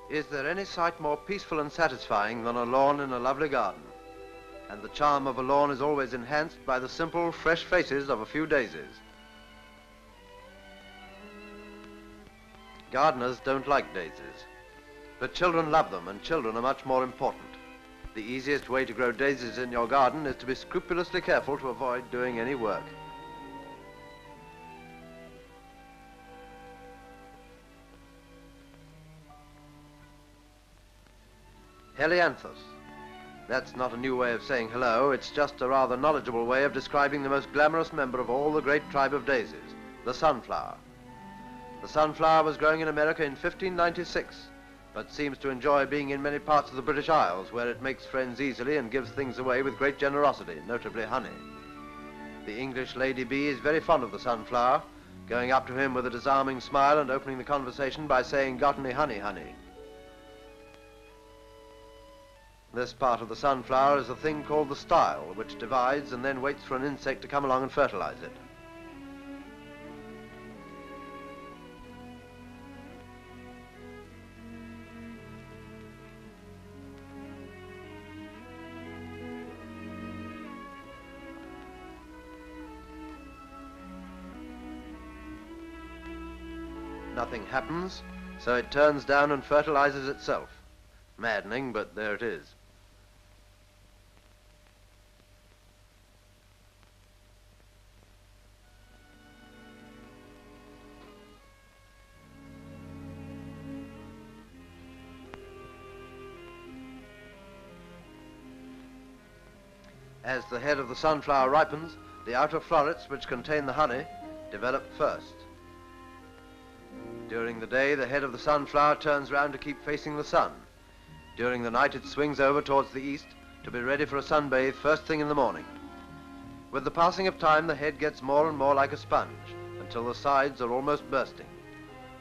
Is there any sight more peaceful and satisfying than a lawn in a lovely garden? And the charm of a lawn is always enhanced by the simple, fresh faces of a few daisies. Gardeners don't like daisies, but children love them, and children are much more important. The easiest way to grow daisies in your garden is to be scrupulously careful to avoid doing any work. Helianthus. That's not a new way of saying hello, it's just a rather knowledgeable way of describing the most glamorous member of all the great tribe of daisies, the sunflower. The sunflower was growing in America in 1596, but seems to enjoy being in many parts of the British Isles, where it makes friends easily and gives things away with great generosity, notably honey. The English lady bee is very fond of the sunflower, going up to him with a disarming smile and opening the conversation by saying, "Got any honey, honey?" This part of the sunflower is a thing called the style, which divides and then waits for an insect to come along and fertilize it. Nothing happens, so it turns down and fertilizes itself. Maddening, but there it is. As the head of the sunflower ripens, the outer florets, which contain the honey, develop first. During the day, the head of the sunflower turns round to keep facing the sun. During the night, it swings over towards the east to be ready for a sunbathe first thing in the morning. With the passing of time, the head gets more and more like a sponge, until the sides are almost bursting.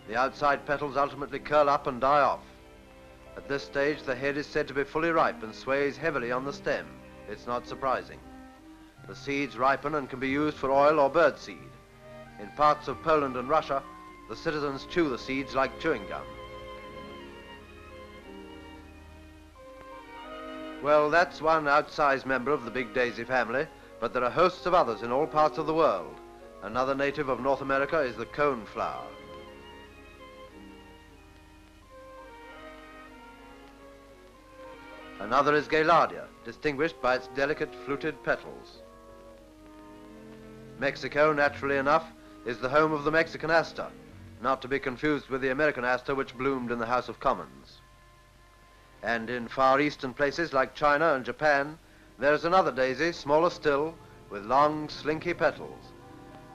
The outside petals ultimately curl up and die off. At this stage, the head is said to be fully ripe and sways heavily on the stem. It's not surprising. The seeds ripen and can be used for oil or bird seed. In parts of Poland and Russia, the citizens chew the seeds like chewing gum. Well, that's one outsized member of the big daisy family, but there are hosts of others in all parts of the world. Another native of North America is the coneflower. Another is Gaillardia, distinguished by its delicate fluted petals. Mexico, naturally enough, is the home of the Mexican aster, not to be confused with the American aster which bloomed in the House of Commons. And in Far Eastern places like China and Japan, there is another daisy, smaller still, with long, slinky petals.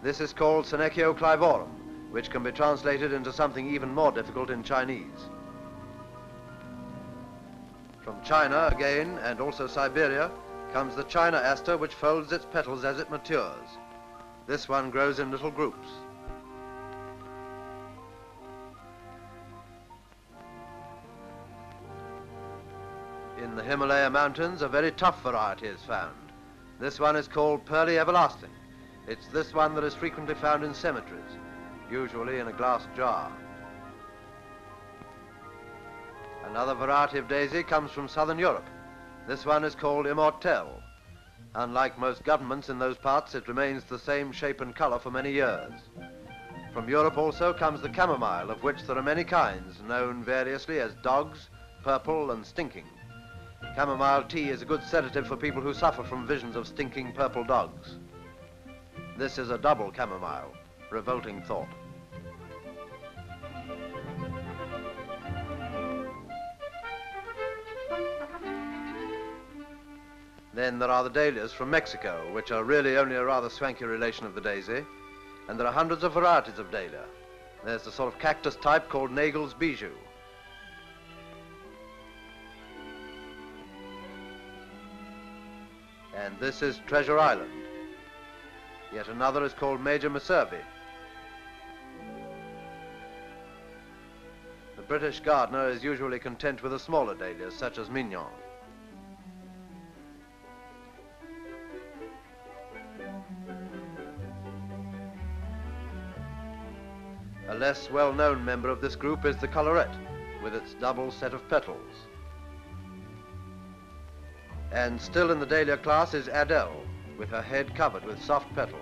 This is called Senecio clivorum, which can be translated into something even more difficult in Chinese. From China, again, and also Siberia, comes the China aster, which folds its petals as it matures. This one grows in little groups. In the Himalaya mountains, a very tough variety is found. This one is called pearly everlasting. It's this one that is frequently found in cemeteries, usually in a glass jar. Another variety of daisy comes from southern Europe. This one is called immortelle. Unlike most governments in those parts, it remains the same shape and color for many years. From Europe also comes the chamomile, of which there are many kinds, known variously as dogs, purple, and stinking. Chamomile tea is a good sedative for people who suffer from visions of stinking purple dogs. This is a double chamomile. Revolting thought. Then there are the dahlias from Mexico, which are really only a rather swanky relation of the daisy. And there are hundreds of varieties of dahlia. There's the sort of cactus type called Nagel's bijou. And this is Treasure Island. Yet another is called Major Messervy. The British gardener is usually content with the smaller dahlias, such as Mignon. A less well-known member of this group is the colorette, with its double set of petals. And still in the dahlia class is Adele, with her head covered with soft petals.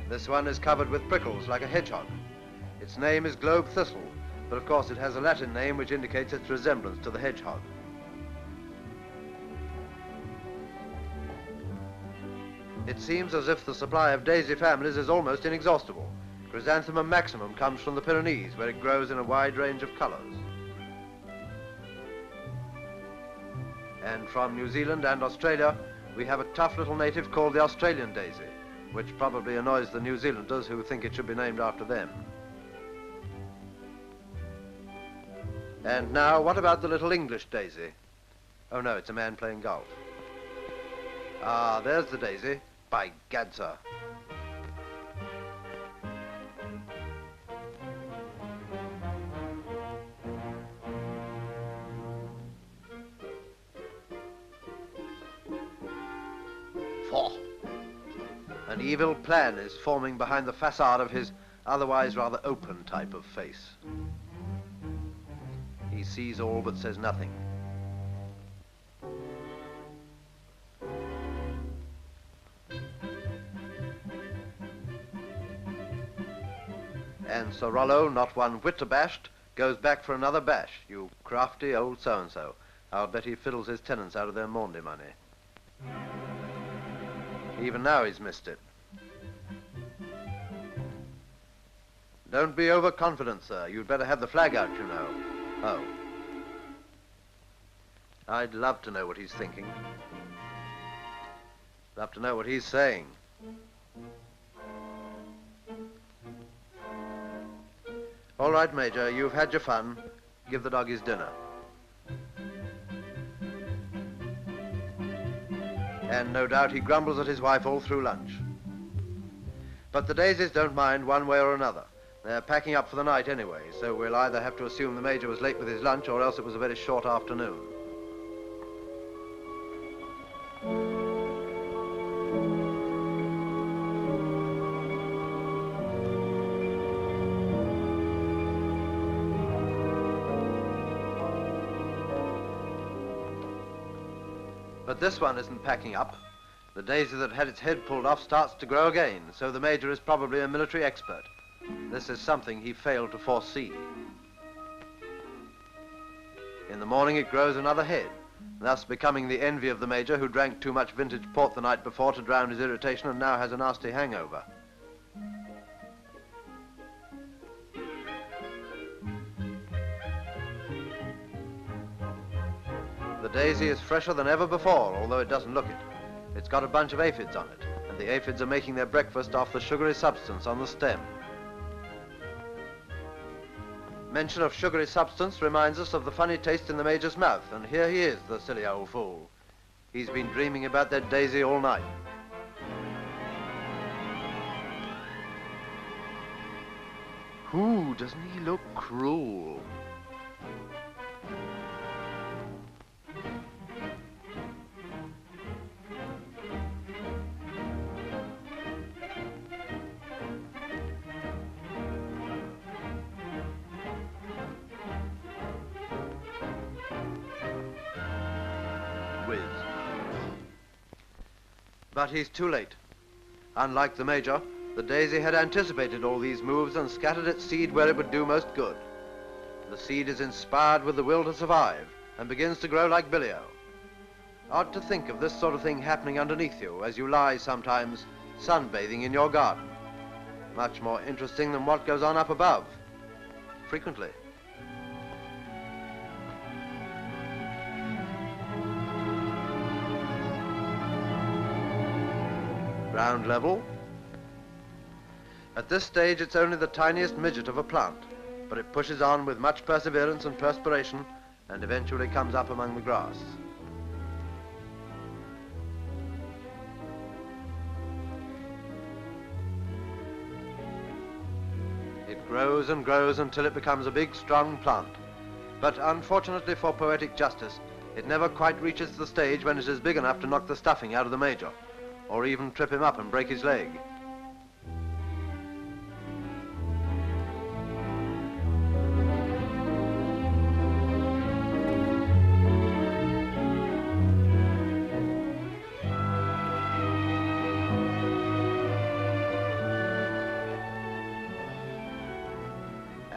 This one is covered with prickles like a hedgehog. Its name is globe thistle, but of course it has a Latin name which indicates its resemblance to the hedgehog. It seems as if the supply of daisy families is almost inexhaustible. Chrysanthemum maximum comes from the Pyrenees, where it grows in a wide range of colours. And from New Zealand and Australia, we have a tough little native called the Australian daisy, which probably annoys the New Zealanders who think it should be named after them. And now, what about the little English daisy? Oh no, it's a man playing golf. Ah, there's the daisy. By gad, sir. An evil plan is forming behind the facade of his otherwise rather open type of face. He sees all but says nothing. And Sir Rollo, not one whit abashed, goes back for another bash. You crafty old so-and-so. I'll bet he fiddles his tenants out of their Maundy money. Even now he's missed it. Don't be overconfident, sir. You'd better have the flag out, you know. Oh. I'd love to know what he's thinking. Love to know what he's saying. All right, Major, you've had your fun. Give the dog his dinner. And no doubt he grumbles at his wife all through lunch. But the daisies don't mind one way or another. They're packing up for the night anyway, so we'll either have to assume the Major was late with his lunch or else it was a very short afternoon. But this one isn't packing up. The daisy that had its head pulled off starts to grow again, so the Major is probably a military expert. This is something he failed to foresee. In the morning it grows another head, thus becoming the envy of the Major, who drank too much vintage port the night before to drown his irritation and now has a nasty hangover. The daisy is fresher than ever before, although it doesn't look it. It's got a bunch of aphids on it, and the aphids are making their breakfast off the sugary substance on the stem. Mention of sugary substance reminds us of the funny taste in the Major's mouth, and here he is, the silly old fool. He's been dreaming about that daisy all night. Ooh, doesn't he look cruel? But he's too late. Unlike the Major, the daisy had anticipated all these moves and scattered its seed where it would do most good. The seed is inspired with the will to survive and begins to grow like billy-o. Odd to think of this sort of thing happening underneath you as you lie sometimes sunbathing in your garden. Much more interesting than what goes on up above. Frequently. Ground level. At this stage it's only the tiniest midget of a plant, but it pushes on with much perseverance and perspiration and eventually comes up among the grass. It grows and grows until it becomes a big, strong plant. But unfortunately for poetic justice, it never quite reaches the stage when it is big enough to knock the stuffing out of the Major. or even trip him up and break his leg.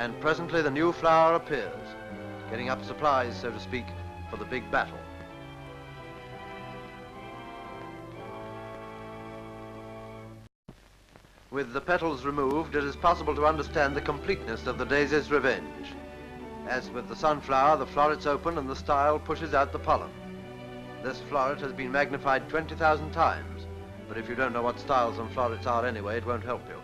And presently the new flower appears, getting up supplies, so to speak, for the big battle. With the petals removed, it is possible to understand the completeness of the daisy's revenge. As with the sunflower, the florets open and the style pushes out the pollen. This floret has been magnified 20,000 times, but if you don't know what styles and florets are anyway, it won't help you.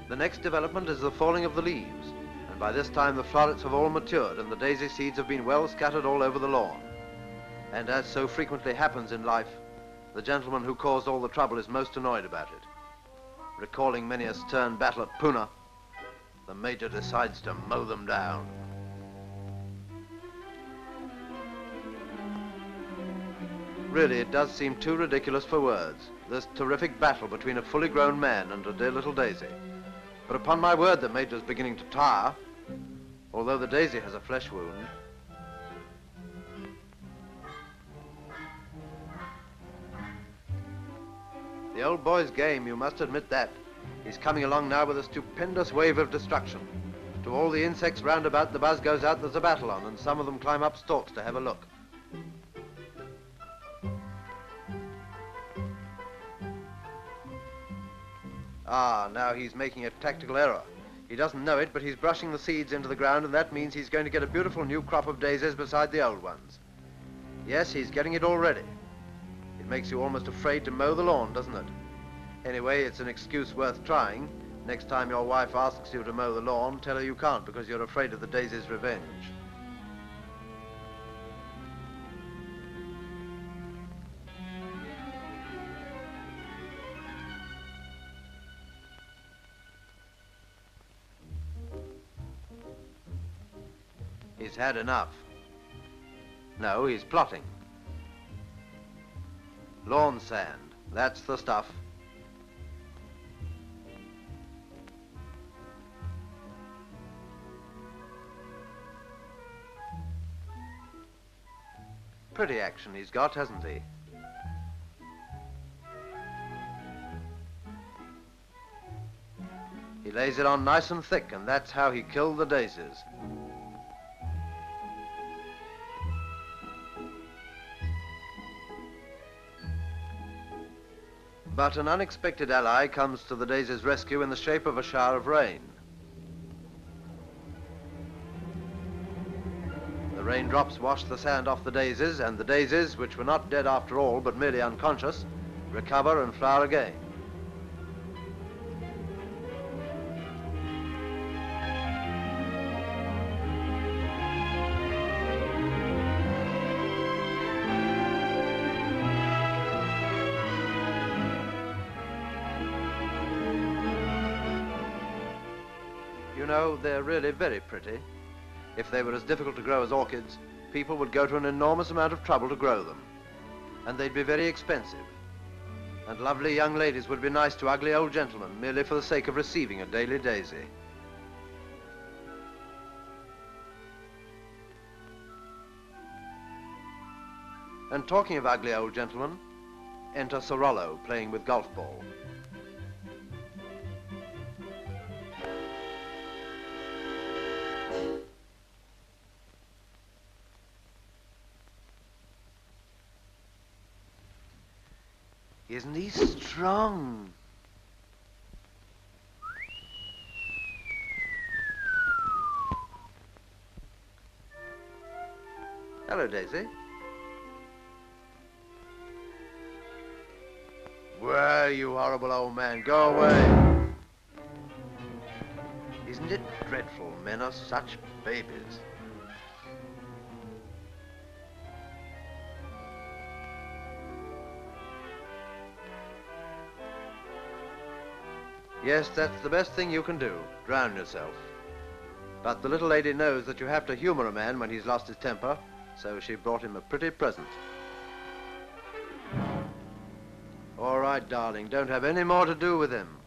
The next development is the falling of the leaves, and by this time the florets have all matured and the daisy seeds have been well scattered all over the lawn. And as so frequently happens in life, the gentleman who caused all the trouble is most annoyed about it. Recalling many a stern battle at Poona, the Major decides to mow them down. Really, it does seem too ridiculous for words, this terrific battle between a fully grown man and a dear little daisy. But upon my word, the Major's beginning to tire, although the daisy has a flesh wound. The old boy's game, you must admit that. He's coming along now with a stupendous wave of destruction. To all the insects round about, the buzz goes out, there's a battle on, and some of them climb up stalks to have a look. Ah, now he's making a tactical error. He doesn't know it, but he's brushing the seeds into the ground, and that means he's going to get a beautiful new crop of daisies beside the old ones. Yes, he's getting it already. It makes you almost afraid to mow the lawn, doesn't it? Anyway, it's an excuse worth trying. Next time your wife asks you to mow the lawn, tell her you can't because you're afraid of the daisy's revenge. He's had enough. No, he's plotting. Lawn sand, that's the stuff. Pretty action he's got, hasn't he? He lays it on nice and thick, and that's how he killed the daisies. But an unexpected ally comes to the daisy's rescue in the shape of a shower of rain. The raindrops wash the sand off the daisies, and the daisies, which were not dead after all, but merely unconscious, recover and flower again. You know, they're really very pretty. If they were as difficult to grow as orchids, people would go to an enormous amount of trouble to grow them. And they'd be very expensive. And lovely young ladies would be nice to ugly old gentlemen merely for the sake of receiving a daily daisy. And talking of ugly old gentlemen, enter Sir Rollo playing with golf ball. Isn't he strong? Hello, Daisy. Where, you horrible old man, go away. Isn't it dreadful men are such babies? Yes, that's the best thing you can do. Drown yourself. But the little lady knows that you have to humour a man when he's lost his temper, so she brought him a pretty present. All right, darling, don't have any more to do with him.